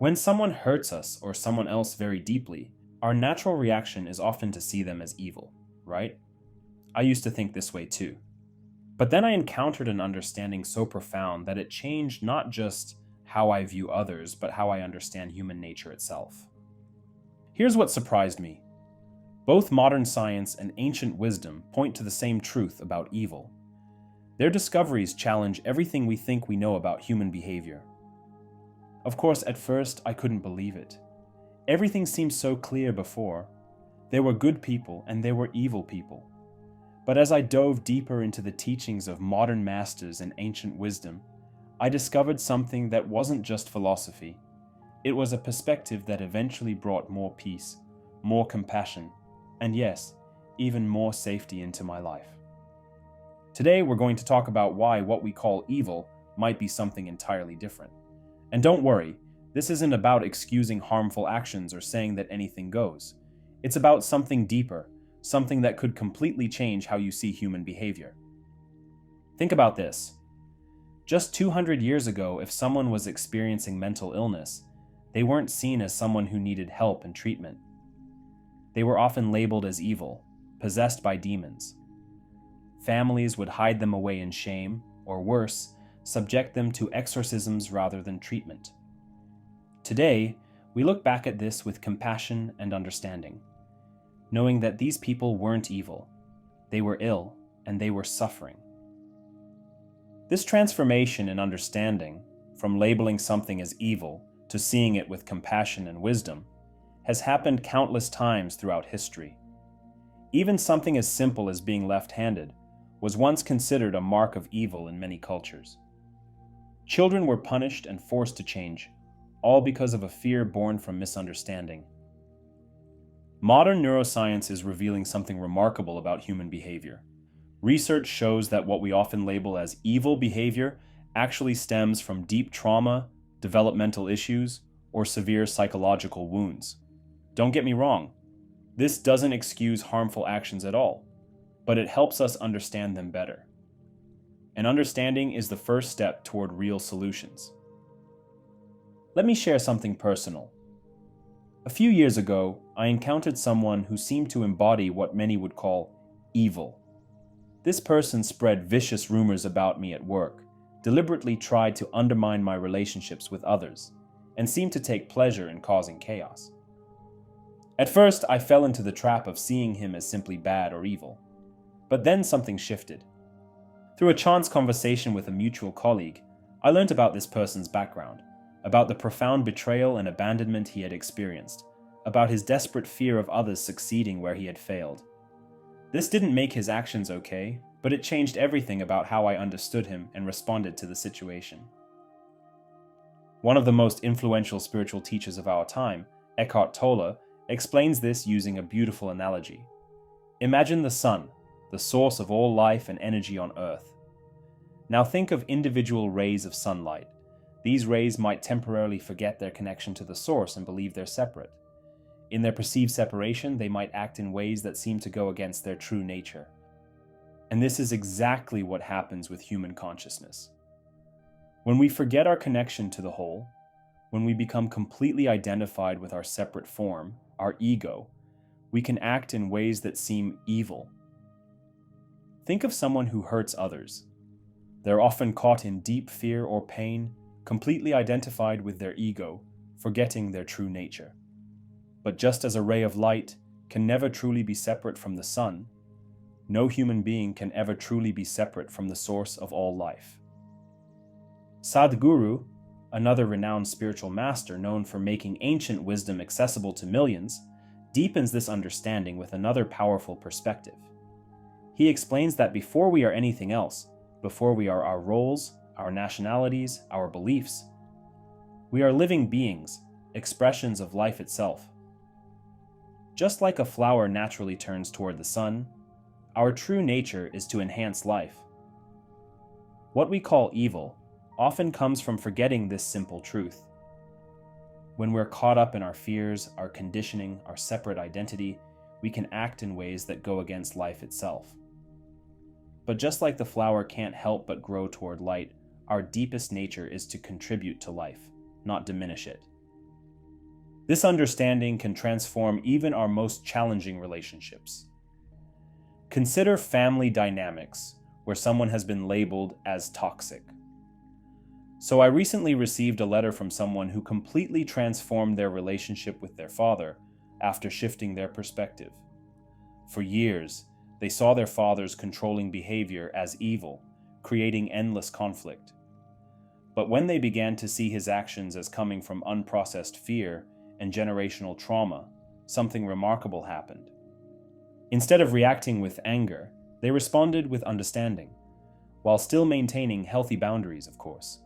When someone hurts us or someone else very deeply, our natural reaction is often to see them as evil, right? I used to think this way too. But then I encountered an understanding so profound that it changed not just how I view others, but how I understand human nature itself. Here's what surprised me. Both modern science and ancient wisdom point to the same truth about evil. Their discoveries challenge everything we think we know about human behavior. Of course, at first, I couldn't believe it. Everything seemed so clear before. There were good people and there were evil people. But as I dove deeper into the teachings of modern masters and ancient wisdom, I discovered something that wasn't just philosophy. It was a perspective that eventually brought more peace, more compassion, and yes, even more safety into my life. Today, we're going to talk about why what we call evil might be something entirely different. And don't worry, this isn't about excusing harmful actions or saying that anything goes. It's about something deeper, something that could completely change how you see human behavior. Think about this. Just 200 years ago, if someone was experiencing mental illness, they weren't seen as someone who needed help and treatment. They were often labeled as evil, possessed by demons. Families would hide them away in shame, or worse, subject them to exorcisms rather than treatment. Today, we look back at this with compassion and understanding, knowing that these people weren't evil. They were ill, and they were suffering. This transformation in understanding, from labeling something as evil to seeing it with compassion and wisdom, has happened countless times throughout history. Even something as simple as being left-handed was once considered a mark of evil in many cultures. Children were punished and forced to change, all because of a fear born from misunderstanding. Modern neuroscience is revealing something remarkable about human behavior. Research shows that what we often label as evil behavior actually stems from deep trauma, developmental issues, or severe psychological wounds. Don't get me wrong, this doesn't excuse harmful actions at all, but it helps us understand them better. And understanding is the first step toward real solutions. Let me share something personal. A few years ago, I encountered someone who seemed to embody what many would call evil. This person spread vicious rumors about me at work, deliberately tried to undermine my relationships with others, and seemed to take pleasure in causing chaos. At first, I fell into the trap of seeing him as simply bad or evil. But then something shifted. Through a chance conversation with a mutual colleague, I learned about this person's background, about the profound betrayal and abandonment he had experienced, about his desperate fear of others succeeding where he had failed. This didn't make his actions okay, but it changed everything about how I understood him and responded to the situation. One of the most influential spiritual teachers of our time, Eckhart Tolle, explains this using a beautiful analogy. Imagine the sun, the source of all life and energy on Earth. Now think of individual rays of sunlight. These rays might temporarily forget their connection to the source and believe they're separate. In their perceived separation, they might act in ways that seem to go against their true nature. And this is exactly what happens with human consciousness. When we forget our connection to the whole, when we become completely identified with our separate form, our ego, we can act in ways that seem evil. Think of someone who hurts others. They're often caught in deep fear or pain, completely identified with their ego, forgetting their true nature. But just as a ray of light can never truly be separate from the sun, no human being can ever truly be separate from the source of all life. Sadhguru, another renowned spiritual master known for making ancient wisdom accessible to millions, deepens this understanding with another powerful perspective. He explains that before we are anything else, before we are our roles, our nationalities, our beliefs, we are living beings, expressions of life itself. Just like a flower naturally turns toward the sun, our true nature is to enhance life. What we call evil often comes from forgetting this simple truth. When we're caught up in our fears, our conditioning, our separate identity, we can act in ways that go against life itself. But just like the flower can't help but grow toward light, our deepest nature is to contribute to life, not diminish it. This understanding can transform even our most challenging relationships. Consider family dynamics where someone has been labeled as toxic. So I recently received a letter from someone who completely transformed their relationship with their father after shifting their perspective. For years, they saw their father's controlling behavior as evil, creating endless conflict. But when they began to see his actions as coming from unprocessed fear and generational trauma, something remarkable happened. Instead of reacting with anger, they responded with understanding, while still maintaining healthy boundaries, of course.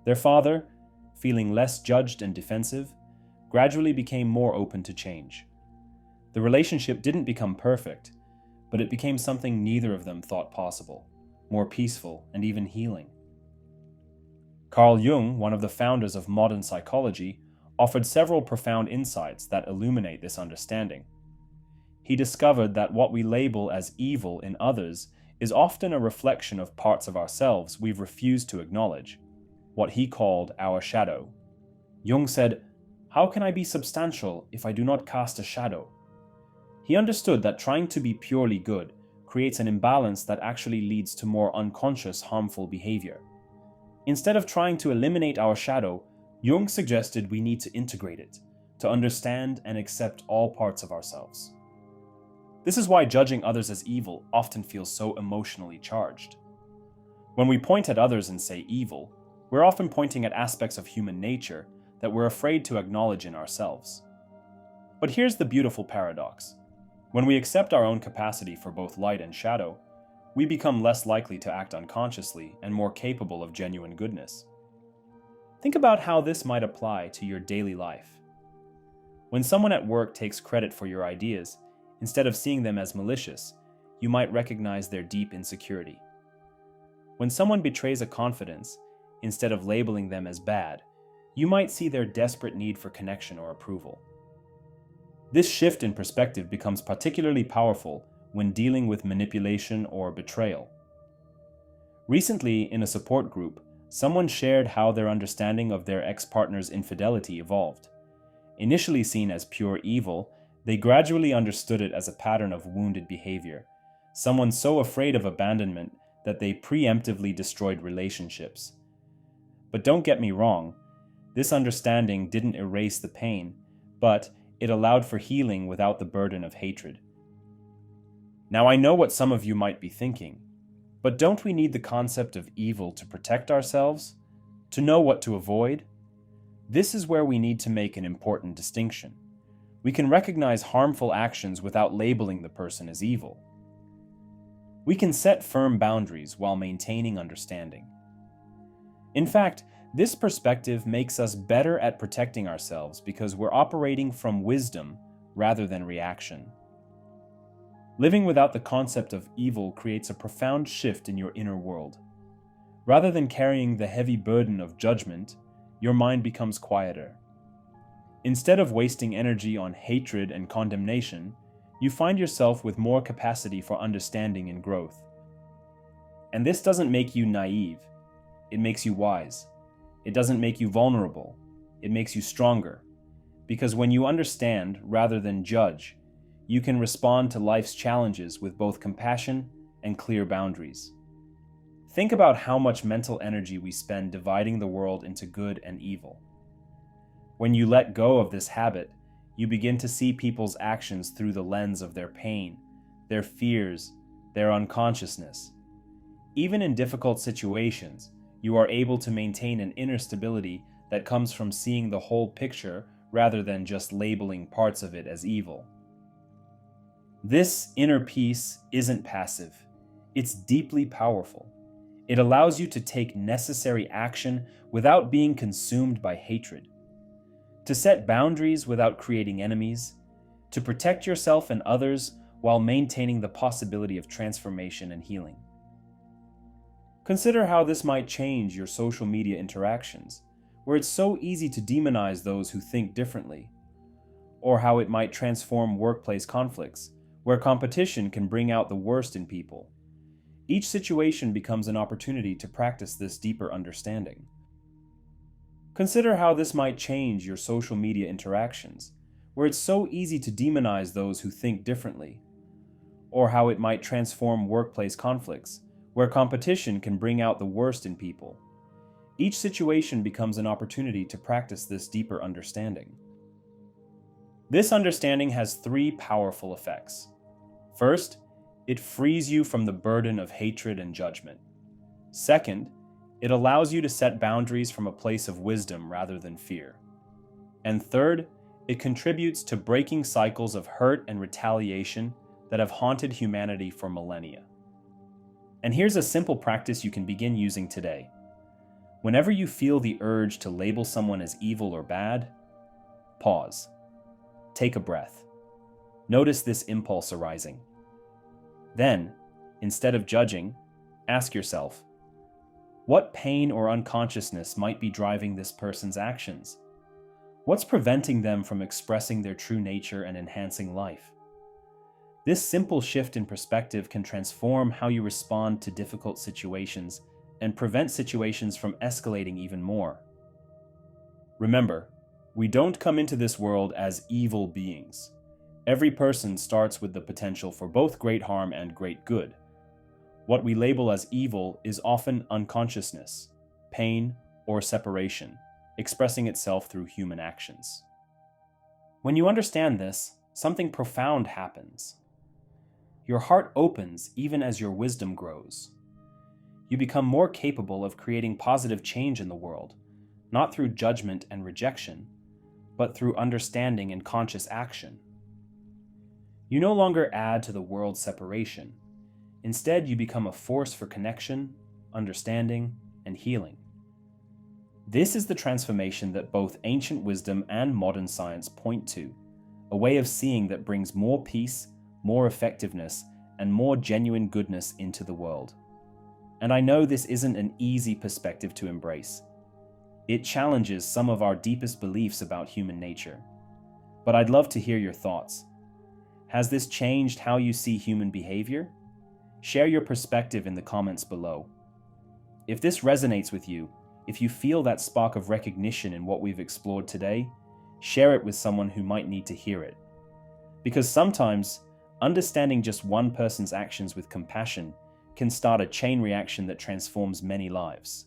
Their father, feeling less judged and defensive, gradually became more open to change. The relationship didn't become perfect, but it became something neither of them thought possible, more peaceful and even healing. Carl Jung, one of the founders of modern psychology, offered several profound insights that illuminate this understanding. He discovered that what we label as evil in others is often a reflection of parts of ourselves we've refused to acknowledge, what he called our shadow. Jung said, "How can I be substantial if I do not cast a shadow?" He understood that trying to be purely good creates an imbalance that actually leads to more unconscious, harmful behavior. Instead of trying to eliminate our shadow, Jung suggested we need to integrate it, to understand and accept all parts of ourselves. This is why judging others as evil often feels so emotionally charged. When we point at others and say evil, we're often pointing at aspects of human nature that we're afraid to acknowledge in ourselves. But here's the beautiful paradox. When we accept our own capacity for both light and shadow, we become less likely to act unconsciously and more capable of genuine goodness. Think about how this might apply to your daily life. When someone at work takes credit for your ideas, instead of seeing them as malicious, you might recognize their deep insecurity. When someone betrays a confidence, instead of labeling them as bad, you might see their desperate need for connection or approval. This shift in perspective becomes particularly powerful when dealing with manipulation or betrayal. Recently, in a support group, someone shared how their understanding of their ex-partner's infidelity evolved. Initially seen as pure evil, they gradually understood it as a pattern of wounded behavior, someone so afraid of abandonment that they preemptively destroyed relationships. But don't get me wrong, this understanding didn't erase the pain, but it allowed for healing without the burden of hatred. Now I know what some of you might be thinking, but don't we need the concept of evil to protect ourselves? To know what to avoid? This is where we need to make an important distinction. We can recognize harmful actions without labeling the person as evil. We can set firm boundaries while maintaining understanding. In fact, this perspective makes us better at protecting ourselves because we're operating from wisdom rather than reaction. Living without the concept of evil creates a profound shift in your inner world. Rather than carrying the heavy burden of judgment, your mind becomes quieter. Instead of wasting energy on hatred and condemnation, you find yourself with more capacity for understanding and growth. And this doesn't make you naive, it makes you wise. It doesn't make you vulnerable, it makes you stronger. Because when you understand rather than judge, you can respond to life's challenges with both compassion and clear boundaries. Think about how much mental energy we spend dividing the world into good and evil. When you let go of this habit, you begin to see people's actions through the lens of their pain, their fears, their unconsciousness. Even in difficult situations, you are able to maintain an inner stability that comes from seeing the whole picture rather than just labeling parts of it as evil. This inner peace isn't passive, it's deeply powerful. It allows you to take necessary action without being consumed by hatred, to set boundaries without creating enemies, to protect yourself and others while maintaining the possibility of transformation and healing. Consider how this might change your social media interactions, where it's so easy to demonize those who think differently, or how it might transform workplace conflicts, where competition can bring out the worst in people. Each situation becomes an opportunity to practice this deeper understanding. Consider how this might change your social media interactions, where it's so easy to demonize those who think differently, or how it might transform workplace conflicts, where competition can bring out the worst in people. Each situation becomes an opportunity to practice this deeper understanding. This understanding has three powerful effects. First, it frees you from the burden of hatred and judgment. Second, it allows you to set boundaries from a place of wisdom rather than fear. And third, it contributes to breaking cycles of hurt and retaliation that have haunted humanity for millennia. And here's a simple practice you can begin using today. Whenever you feel the urge to label someone as evil or bad, pause. Take a breath. Notice this impulse arising. Then, instead of judging, ask yourself, what pain or unconsciousness might be driving this person's actions? What's preventing them from expressing their true nature and enhancing life? This simple shift in perspective can transform how you respond to difficult situations and prevent situations from escalating even more. Remember, we don't come into this world as evil beings. Every person starts with the potential for both great harm and great good. What we label as evil is often unconsciousness, pain, or separation, expressing itself through human actions. When you understand this, something profound happens. Your heart opens even as your wisdom grows. You become more capable of creating positive change in the world, not through judgment and rejection, but through understanding and conscious action. You no longer add to the world's separation. Instead, you become a force for connection, understanding, and healing. This is the transformation that both ancient wisdom and modern science point to, a way of seeing that brings more peace, more effectiveness, and more genuine goodness into the world. And I know this isn't an easy perspective to embrace. It challenges some of our deepest beliefs about human nature. But I'd love to hear your thoughts. Has this changed how you see human behavior? Share your perspective in the comments below. If this resonates with you, if you feel that spark of recognition in what we've explored today, share it with someone who might need to hear it. Because sometimes, understanding just one person's actions with compassion can start a chain reaction that transforms many lives.